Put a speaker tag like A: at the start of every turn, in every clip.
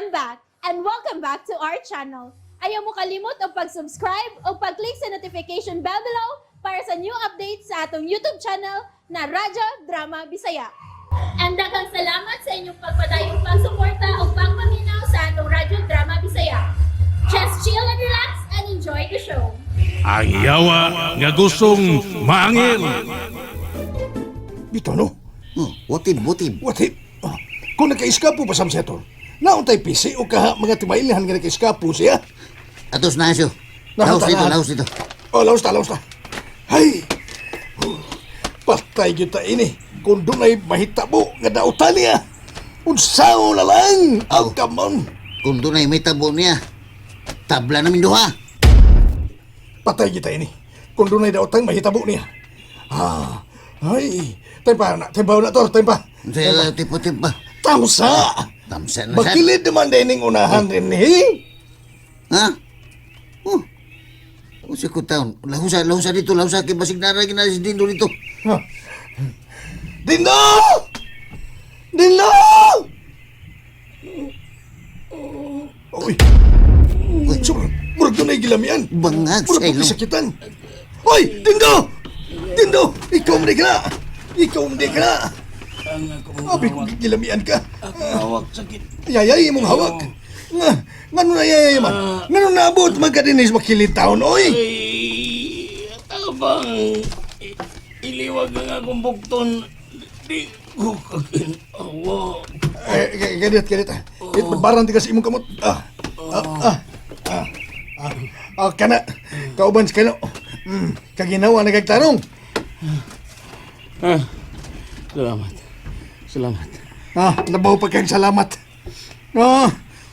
A: back and welcome back to our channel. Ayaw mo kalimot o pag-subscribe o pag-click sa notification bell below para sa new updates sa atong YouTube channel na Radyo Drama Bisaya. And daghang salamat sa inyong pagpadayong pagsuporta o pagpaminaw sa atong Radyo Drama Bisaya. Just chill and relax and enjoy the show.
B: Ang yawa nga gustong maangil.
C: Bito, no?
D: Watib.
C: What if? Kung naka-iskapo pa sa setol, nauntay pisi o kaha mga timailihan nga naka-iskapo siya.
D: Atos na siyo.
C: Laos
D: Laos dito.
C: Oh, laos ta. Hay! Patay kita ini. Kung doon ay mahitabo nga dautan niya. Unsaw na lang ang kamon.
D: Kung doon ay may tabo niya, tabla namin duha.
C: Patay kita ini. Kung doon ay dautan mahitabo niya. Ay! Tempa na to, tempa.
D: Sa tipo-tipo.
C: Tamsa!
D: Tamsa na siya.
C: Bakilid naman dining unahan rin ni.
D: Ha? O siya ko taon. Lahusa dito. Lahusa kay basig na rin na si Dindo dito.
C: Dindo! Uy! Murag doon ay gilamian.
D: Bangag
C: Murag
D: sa ilong.
C: sakitan. Uy! Dindo! Ikaw hindi ka na. Abi ko gilamian ka.
E: Hawak sakit.
C: Yayay mong hawak. Ngano na yayay man? Ngano na abot magkadinis makilit taon, oy?
E: Ay, abang iliwag ang akong bukton. Di ko kaginawa.
C: Ganit. Barang tigas imong kamot. Kana. Kauban sa kano. Kaginawa na kagtarong.
E: Salamat.
C: Nabaw pa kayong salamat.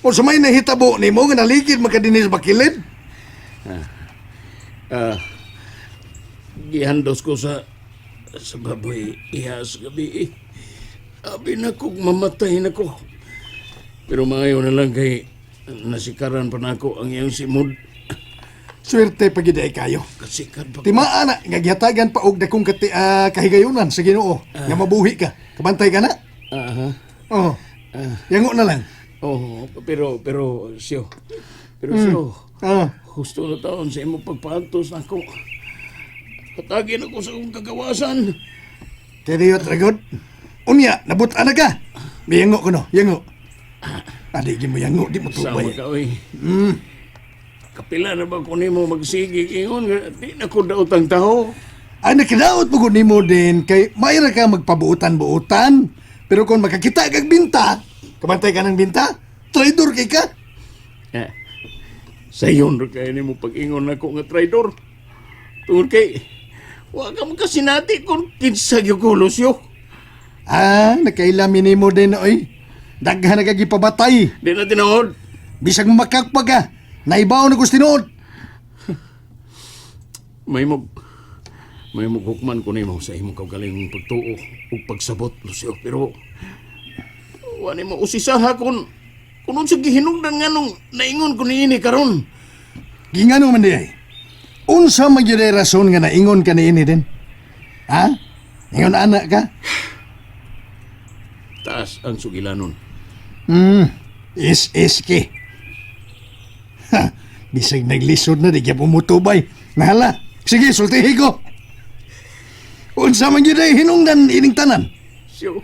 C: O sa may nahitabo ni mo, nga naligid magkadinis bakilid.
E: Gihandos ko sa baboy ihas gabi. Abi na kong mamatay na ko. Pero maayaw na lang kay nasikaran pa na ako ang iyong simod.
C: Swerte pagiday kayo.
E: Kasikan pa.
C: Timaan na, nga gihatagan pa og dakong kahigayunan sa Ginoo. Nga mabuhi ka. Kabantay ka na. Oo. Yango na lang.
E: Oh, pero siyo. Gusto na taon sa imong pagpaantos na ako. Patagin ako sa akong kagawasan.
C: Teriyot ragod. Unya, nabutan na ka. May yango ko no, yango. Adigin mo yango, di mo
E: Sama
C: tubay.
E: ka, oy. Kapila na ba kung mo magsigig ingon? Di na ko daot ang taho.
C: Ay, nakadaot mo ni mo din kay mayra ka magpabuutan-buutan. Pero kung makakita kag binta, kabantay ka ng binta, traidor kay ka.
E: Sayon rin kayo ni mo pag-ingon ako nga traidor. Tungkol kay, huwag ka magkasinati kung kinsag yung kulos yun.
C: Nakailami ni mo din, oy. Daghan na kagipabatay.
E: Di na tinawad.
C: Bisag makakpa ka, naibaw na gustinuod.
E: May hukman ko nimo sa imong kaugalingong pagtuo o pagsabot, Lucio. Pero, wala mo usisaha kung unsa gihinungdan nga nung naingon ko niini karon.
C: Gingano man di ay. Unsa man gyud ay rason nga naingon ka niini din? Ingon anak ka?
E: Taas ang sugilanon.
C: Is-iski. Bisag naglisod na, di kaya pumutubay. Nahala, sige, sultihi ko. Unsa man yun ay hinungdan ining tanan?
E: Siyo,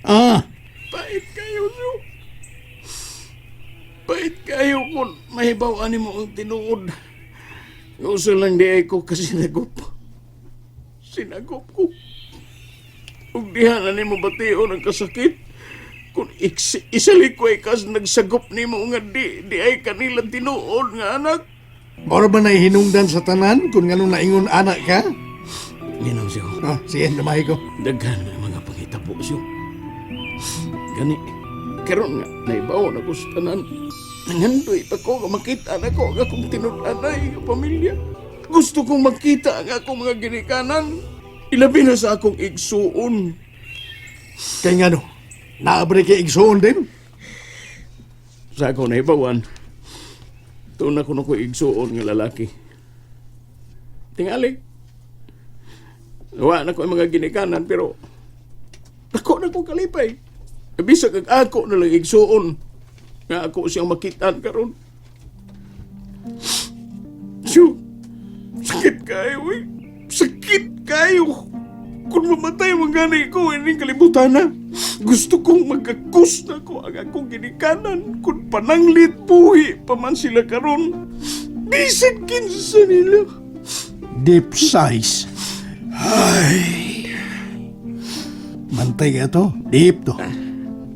C: Ah,
E: pait kayo, Siyo. Pait kayo kung mahibawaan mo ang tinuod. Gusto lang di ay ko kasi Sinagop ko. Ug diha na nimo bation ang kasakit. Kung isalikoy kas nagsagop nimo nga di ay kanila tinuod nga anak.
C: moro ba na hinungdan sa tanan kung ganun naingon anak ka?
E: Minaw siyo.
C: Sige, namahi ko.
E: Daghan nga mga pangitabo siyo. Gani, karon nga naibaw na ko sa tanan. Nangandoy pa ko nga makita na ko nga kung tinud-anay nga pamilya. Gusto kong makita ang akong mga ginikanan. Ilabi na sa akong igsuon.
C: Kaya nga no, naabre kay igsoon din.
E: Sa ako naibawan, tuon ako na ko igsuon nga lalaki. Tingali. Nawa na ko ang mga ginikanan pero ako na ko kalipay. Bisag ang ako na lang igsuon nga ako siyang makitaan karon. Siyo, sakit kayo eh. Sakit kayo. Kung mamatay ang ganay ko, ining kalibutan na. Gusto kong magkakus na ko ang akong ginikanan. Kung pananglit buhi pa man sila karon. Bisag kinsa nila.
C: Deep size. Ay. Bantay ka to. Deep to.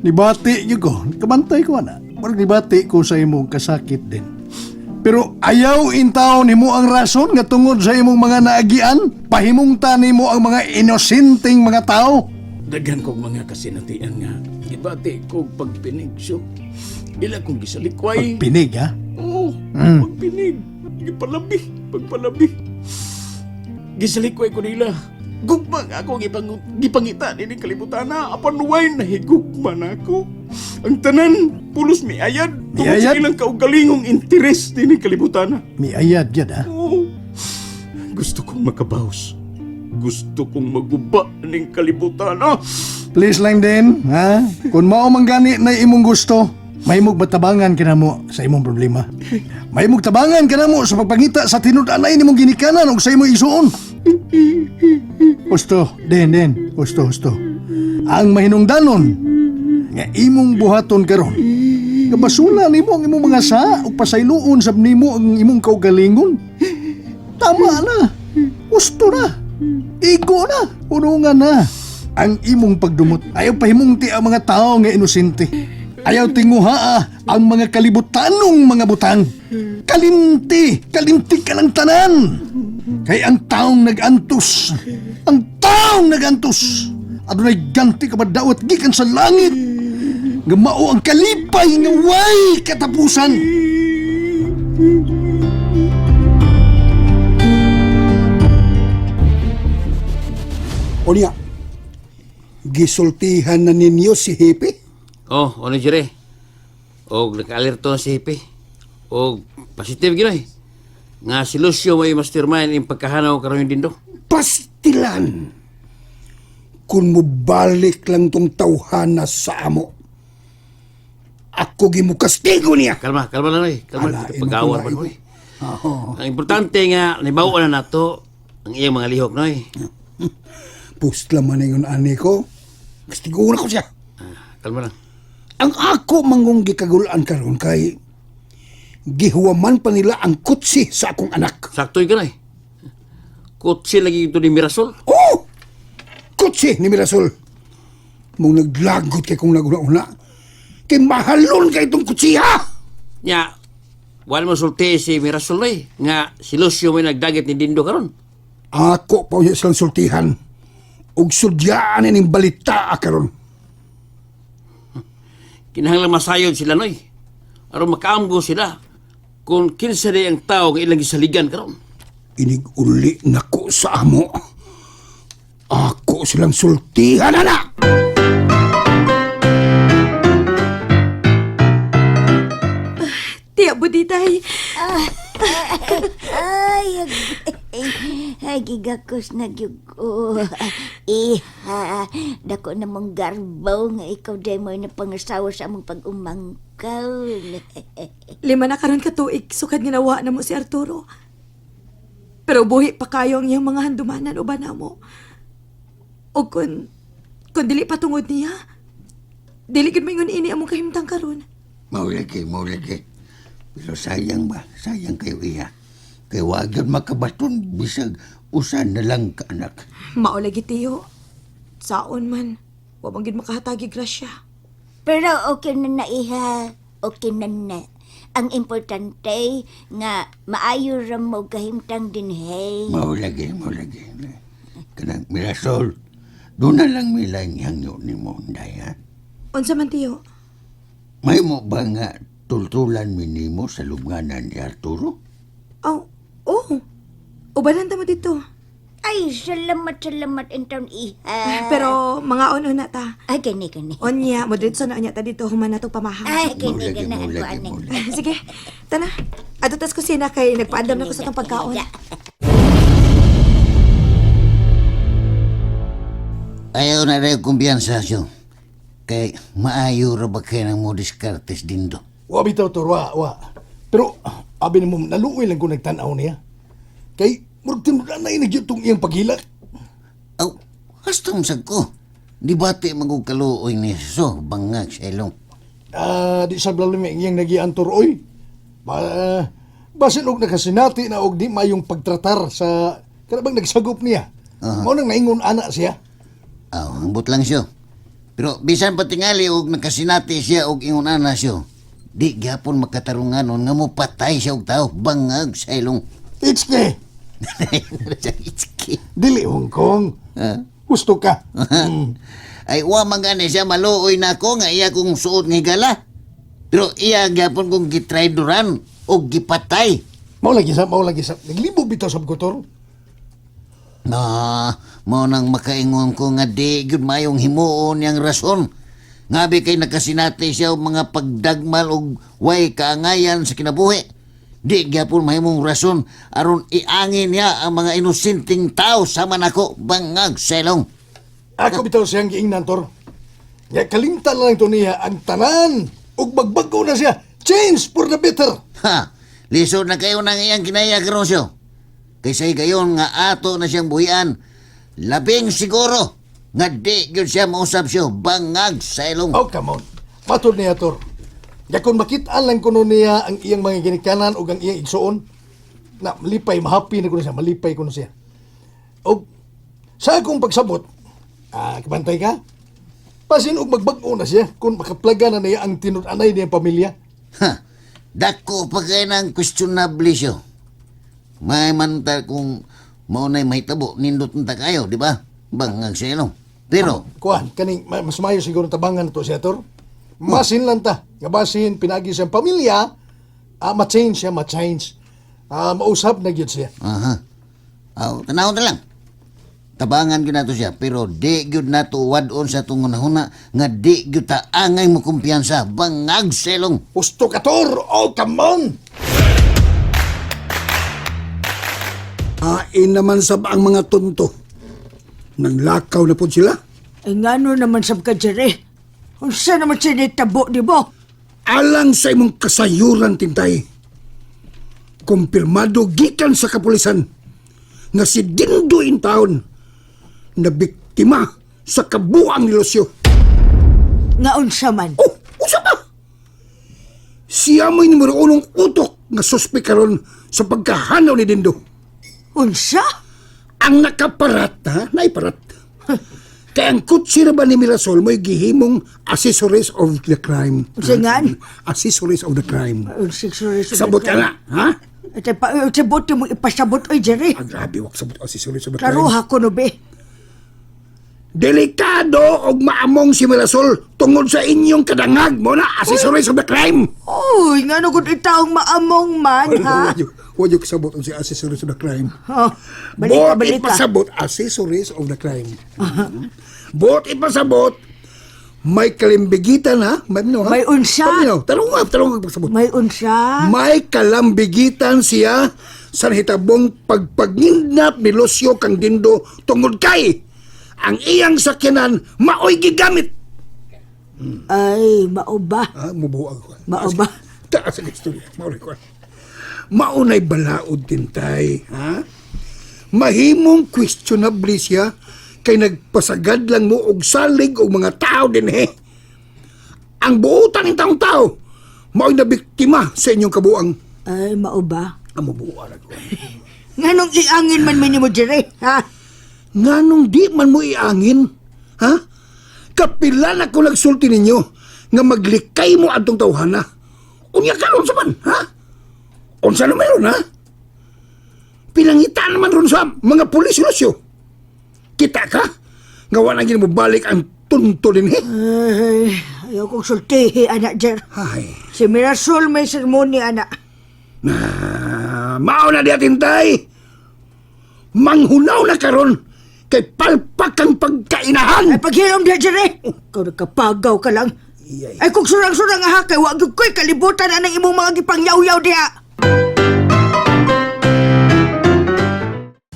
C: Nibati yun ko. Kabantay ko na. Parang nibati ko sa imong kasakit din. Pero ayaw intaw ni mo ang rason nga tungod sa imong mga naagian. Pahimong tani mo ang mga inosenteng mga tao.
E: Daghan kong mga kasinatian nga. Ibati kong pagpinig siyo. Ila kong gisalikway.
C: Pinig ha?
E: Oo, pagpinig. Pagpalabi. Gisalikway ko nila. Gugma nga ako gipangita ni kalibutan na. Apan wine na higugma na ako. Ang tanan, pulos mi ayad. Tungod sa
C: Miayad?
E: ilang kaugalingong interes ni kalibutan na.
C: May ayad yan ha?
E: Oo. Gusto kong makabawas. Gusto kong maguba ng kalibutan na.
C: Please lang din, ha? Kung mao man gani na imong gusto, mahimog matabangan ka na mo sa imong problema. Mahimog tabangan ka na mo sa pagpangita sa tinud-anay nimong ginikanan o sa imong isuon. Gusto, den, gusto. Ang mahinungdanon nga imong buhaton karon. Kabasula nimo ang imong mga sa o pasayloon sab nimo ang imong kaugalingon. Tama na. Gusto na. Igo na. Unungan na. Ang imong pagdumot. Ayaw pahimungti ang mga tao nga inosente. Ayaw tinguha ang mga kalibutanong mga butang. Kalimti ka ng tanan. Kay ang taong nag-antos. Adunay ganti ka ba dawat gikan sa langit. Nga mao ang kalipay nga way katapusan.
F: O niya, gisultihan na ninyo si Hippie?
G: Oh, ano jire? Og naka-alerto na si Hippie. Og positive ginoy. Nga si Lucio may mastermind yung pagkahanaw karon din do.
F: Pastilan! Kung mo balik lang tong tawhana sa amo, ako gimukastigo niya.
G: Kalma lang oy. Kalma
F: Alain
G: kita pagawar
F: mo
G: man
F: pala,
G: oy. Ang importante nga nabawa na nato ang iyang mga lihok noy.
F: Pustla man yung ani ko, kastigo na ko siya.
G: Kalma lang.
F: Ang ako mangung gikagulaan karon kay gihuwaman pa nila ang kutsi sa akong anak.
G: Saktoy ka noy. Kutsi lagi ito ni Mirasol.
F: Oh! Kutsi ni Mirasol. Mong naglagot kay kong naguna-una. Kay mahalon kay itong kutsi ha!
G: Nya, wala mo sulti si Mirasol noy. Nga si Lucio may nagdagat ni Dindo karon.
F: Ako pa niya silang sultihan. Ug sudyaan ning balita karon.
G: Kinahanglan masayod sila noy. Aron makaamgo sila kung kinsa day ang tao nga ilang gisaligan karon.
F: Inig-uli nako sa amo. Ako silang sultihan na!
H: Tiya buditay.
I: Ay, gigakos na gyugo. Iha, dako na mong garbaw nga ikaw day mo na pangasawa sa among pag-umangkaw.
H: 5 na karon ka tuig sukad ginawa na mo si Arturo. Pero buhi pa kayo ang iyang mga handumanan uban na mo. O kung dili pa tungod niya, dili gid mingon ini among kahimtang karon.
D: Maulagi. Pero sayang kayo iya. Kaya wag yun makabaton, bisag usan na lang ka anak.
H: Mao lagi tiyo. Saon man, wa man gid makahatagi grasya.
I: Pero okay na iha, okay na. Ang importante nga maayo ra mo kahimtang din hey.
D: Maulagi. Kanang Mirasol, doon na lang milang hangyo ni mo, Day, ha?
H: Unsa man tiyo?
D: May mo ba nga tultulan minimo sa lubnganan ni Arturo?
H: Oh. Ubanan ta mo dito.
I: Ay, salamat intawn iha.
H: Pero mga ono na ta.
I: Ay, gani.
H: Onya, mo dito na anya ta dito human na to pamahaw.
I: Ay, gani
D: Maulagi.
I: ako ani.
H: Sige, tana. Ato tas kusina kay nagpaandam na ko sa tong pagkaon.
D: Ayaw na rin kumpiyansa siyo. Kay maayo ra ba kayo ng mo diskartes dindo?
C: Wa bitaw to, wa. Pero, abi na mo, naluoy lang ko nagtanaw niya. Kay, murag tinudan na inagyutong iyang paghilak.
D: Aw, hastong sag ko. Di bati magugkaluoy ni so bangag sa ilong.
C: Di sa blalim iyang nagiantor, oy. Basin og nakasinati na og di mayong pagtratar sa kanabang nagsagop niya. Mao nang naingon ana siya.
D: Aw, ambot lang siya. Pero bisan pa tingali og nakasinati siya og ingon ana siya. Di gyapon makatarunganon nga mo patay siya og tao bangag sa ilong.
C: Itske,
D: Itski.
C: dili Hong Kong. Gusto ka.
D: Ay wa man gani siya maluoy na ako nga iya kong suot nga higala. Pero iya gyapon kong gitrayduran o gipatay.
C: Mao lagi sa. Naglibog bitaw sa bukotor.
D: Mo nang makaingon ko nga di gyud mayong himuon yang rason. Ngabi kay nakasinati siya og mga pagdagmal og way kaangayan sa kinabuhi. Di gyapon mahimong rason aron iangin niya ang mga inosenteng tao sama nako bangag selong.
C: Ako bitaw siyang giingnan, Tor. Nga kalimtan lang ito niya ang tanan. Ug magbago na siya. Change for the better.
D: Ha, lisod na kayo ng iyang kinaya karon siya. Kaysa'y gayon nga ato na siyang buhian. Labing siguro nga di gyud siya mausap siya bangag sa ilong.
C: Oh, come on. Matod niya, Tor. Nga kung makitaan lang kuno niya ang iyang mga ginikanan o ang iyang igsuon, na malipay, mahappy na kuno siya, malipay kuno siya. O, sa akong pagsabot, kabantay ka? Pasin og magbago na siya kung makaplaga na niya ang tinud-anay niyang pamilya.
D: Ha, dako pa kayo ng questionable siya. May manta kung maunay mahitabo, nindot na kayo, di ba? Bangag sa ilong. Pero,
C: Kuan, kaning mas mayo siguro tabangan to siya, Tor. Masin lang ta. Nga basin, pinagi siyang pamilya, ma-change siya, ma-change. Mausap na gyud siya.
D: Tanaw na lang. Tabangan gyud nato siya, pero di gyud nato wadon sa tungunahuna nga di gyud ta angay mo kumpiyansa bangag sa ilong.
C: Gusto ka, Tor! Oh, come on!
F: Hain naman sab ang mga tonto. Nanglakaw na po sila.
H: Ay ngano naman sab ka, Jerry? Unsa naman siya tabo, di ba?
F: Alang sa imong kasayuran, Tintay. Kumpirmado gikan sa kapulisan nga si Dindo in taon na biktima sa kabuang ni Lucio.
H: Nga unsa man?
F: Oh, usa pa! Siya mo'y numero unong utok nga suspek karon sa pagkahanaw ni Dindo.
H: Unsa?
F: Ang nakaparat na, naiparat. Kaya ang kutsi na ba ni Mirasol mo'y gihimong accessories of the crime.
H: Unsa ngan?
F: Accessories of the crime.
H: Accessories of the
F: Sabot ka
H: crime.
F: na, ha?
H: Sabot mo ipasabot, oy, Jerry.
F: Ang grabe, wak sabot accessories of the crime.
H: Klaro ha ko no, be.
F: Delikado og maamong si Mirasol tungod sa inyong kadangag mo na accessories of the crime.
H: Uy, nga gud itaong maamong man, ha?
F: Huwag yung kasabot ang si accessories of the crime.
H: Oh, balita,
F: Bot
H: balita.
F: ipasabot accessories of the crime. Bot ipasabot may kalimbigitan, ha? May, no, ha?
H: May unsa?
F: Tarong nga pagsabot.
H: May unsa?
F: May kalambigitan siya sa hitabong pagpagindap ni Lucio kang Dindo tungod kay ang iyang sakyanan maoy gigamit.
H: Ay, mao ba?
F: Mubuo ako.
H: Mao ba?
F: Taas ang istorya. Maoy ko. Maunay balaod tintay, ha? Mahimong questionable siya kay nagpasagad lang mo og salig og mga tao din, he. Ang buutan ng taong tao mao'y nabiktima sa inyong kabuang.
H: Ay, mao ba?
F: Ang mabuuan ako.
H: Nganong iangin man minimo, Jerry, ha?
F: Nganong di man mo iangin, ha? Kapilan ako nagsulti ninyo nga maglikay mo adtong tawhana. Unya karon sa man, ha? Unsa na mayroon, ha? Pinangita naman ron sa mga pulis, Lucio. Kita ka? Nga wala gini mo balik ang tunto din, he?
H: Ay, ayaw kong sultihi, anak, Jer.
F: Ay,
H: Si Mirasol may sermoni, anak.
F: mao na di atintay. Manghunaw na karon kay palpak ang pagkainahan.
H: Ay, paghilom dia, Jerry. Ikaw nagkapagaw ka lang. Ay, kung surang-surang ha, kay wag ko'y kalibutan na ng imong mga gipangyaw-yaw diha.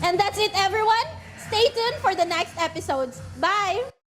A: And that's it, everyone. Stay tuned for the next episodes. Bye!